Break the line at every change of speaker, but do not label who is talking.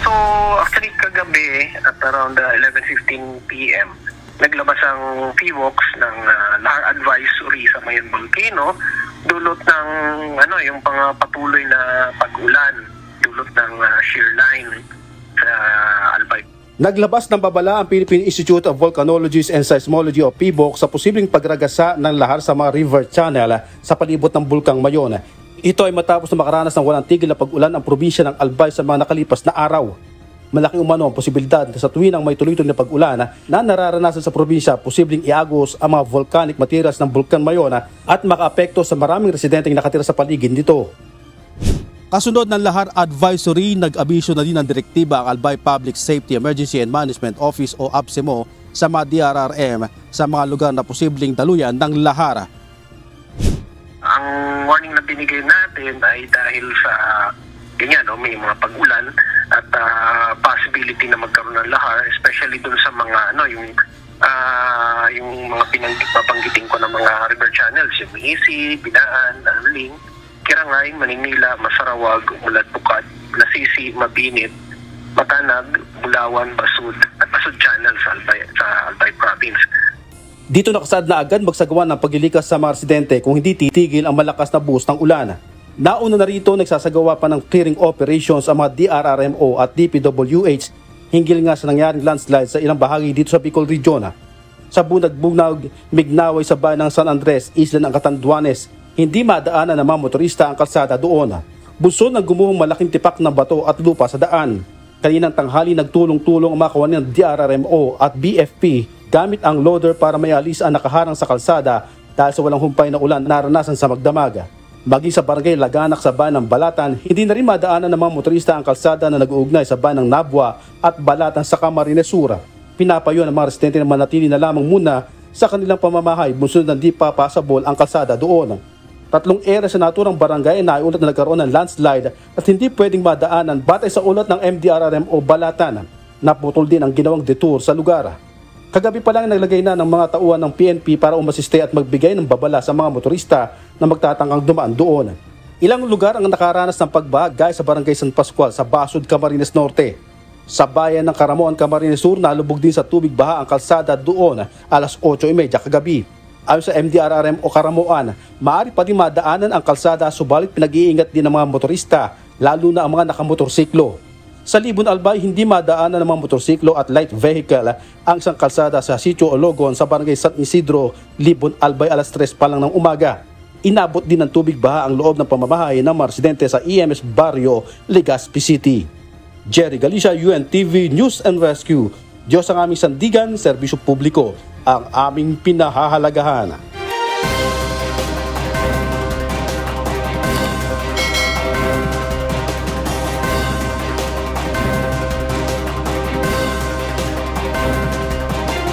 So, actually kagabi at around 11:15 p.m., naglabas ang PWOX ng lahar advisory sa Mayon Volcano dulot ng yung patuloy na pag-ulan dulot ng shear line sa Albay.
Naglabas ng babala ang Philippine Institute of Volcanology and Seismology o PIVOC sa posibleng pagragasa ng lahar sa mga river channel sa palibot ng Bulkang Mayon. Ito ay matapos na makaranas ng walang tigil na pag-ulan ang probinsya ng Albay sa mga nakalipas na araw. Malaking umano ang posibilidad na sa tuwing ang may tuloy-tuloy na pag-ulan na nararanasan sa probinsya, posibleng iagos ang mga volcanic materials ng Bulkang Mayon at makaapekto sa maraming residenteng nakatira sa paligid nito. Kasunod ng lahar advisory, nag-abisyo na din ng direktiba ang Albay Public Safety Emergency and Management Office o APSEMO sa mga DRRM sa mga lugar na posibleng daluyan ng lahar.
Ang warning na binigay natin ay dahil sa may mga pag-ulan at possibility na magkaroon ng lahar, especially dun sa mga yung mga pinanggit ko ng mga river channels, yung Isi, Binaan, Arling, Kirangay, Maninila, Masarawag, Umulad, Bukad, Lasisi, Mabinit, Matanag, Bulawan, Basud at Basud Channel sa Albay Province.
Dito nakasaad na agad magsagawa ng paglilikas sa mga residente kung hindi titigil ang malakas na buhos ng ulan. Nauna na rito nagsasagawa pa ng clearing operations ang mga DRRMO at DPWH hinggil nga sa nangyaring landslide sa ilang bahagi dito sa Bicol Region. Sa Bunag-Bunag, Mignaway sa bayan ng San Andres, Isla ng Catanduanes, hindi madaanan ng mga motorista ang kalsada doon. Buso ng gumuhong malaking tipak ng bato at lupa sa daan. Kaninang tanghali nagtulong-tulong ang mga kawani ng DRRMO at BFP gamit ang loader para mayalis ang nakaharang sa kalsada dahil sa walang humpay na ulan naranasan sa Magdamaga. Maging sa barangay Laganak sa bayan ng Balatan, hindi na rin madaanan ng mga motorista ang kalsada na nag-uugnay sa bayan ng Nabwa at Balatan sa Camarines Sur. Pinapayo ng mga residente na manatili na lamang muna sa kanilang pamamahay bunsod ng di pa pasabol ang kalsada doon. 3 area sa naturang barangay na naiulat na nagkaroon ng landslide at hindi pwedeng madaanan batay sa ulat ng MDRRMO Balatan. Naputol din ang ginawang detour sa lugar. Kagabi pa lang naglagay na ng mga tauhan ng PNP para umasiste at magbigay ng babala sa mga motorista na magtatangkang dumaan doon. Ilang lugar ang nakaranas ng pagbaha gaya sa barangay San Pascual sa Basud, Camarines Norte. Sa bayan ng Caramoan, Camarines Sur, nalubog din sa tubig baha ang kalsada doon alas 8:30 kagabi. Ayon sa MDRRM o Caramoan, maaari pa din madaanan ang kalsada subalit pinag-iingat din ng mga motorista, lalo na ang mga nakamotorsiklo. Sa Libon Albay, hindi madaanan ng mga motorsiklo at light vehicle ang isang kalsada sa Sitio Ologon sa barangay San Isidro, Libon Albay alas 3 pa lang ng umaga. Inabot din ng tubig baha ang loob ng pamamahay ng mga residente sa EMS Barrio, Legazpi City. Jerry Galicia, UNTV News and Rescue. Diyos ang aming sandigan, serbisyo publiko, ang aming pinahahalagahan.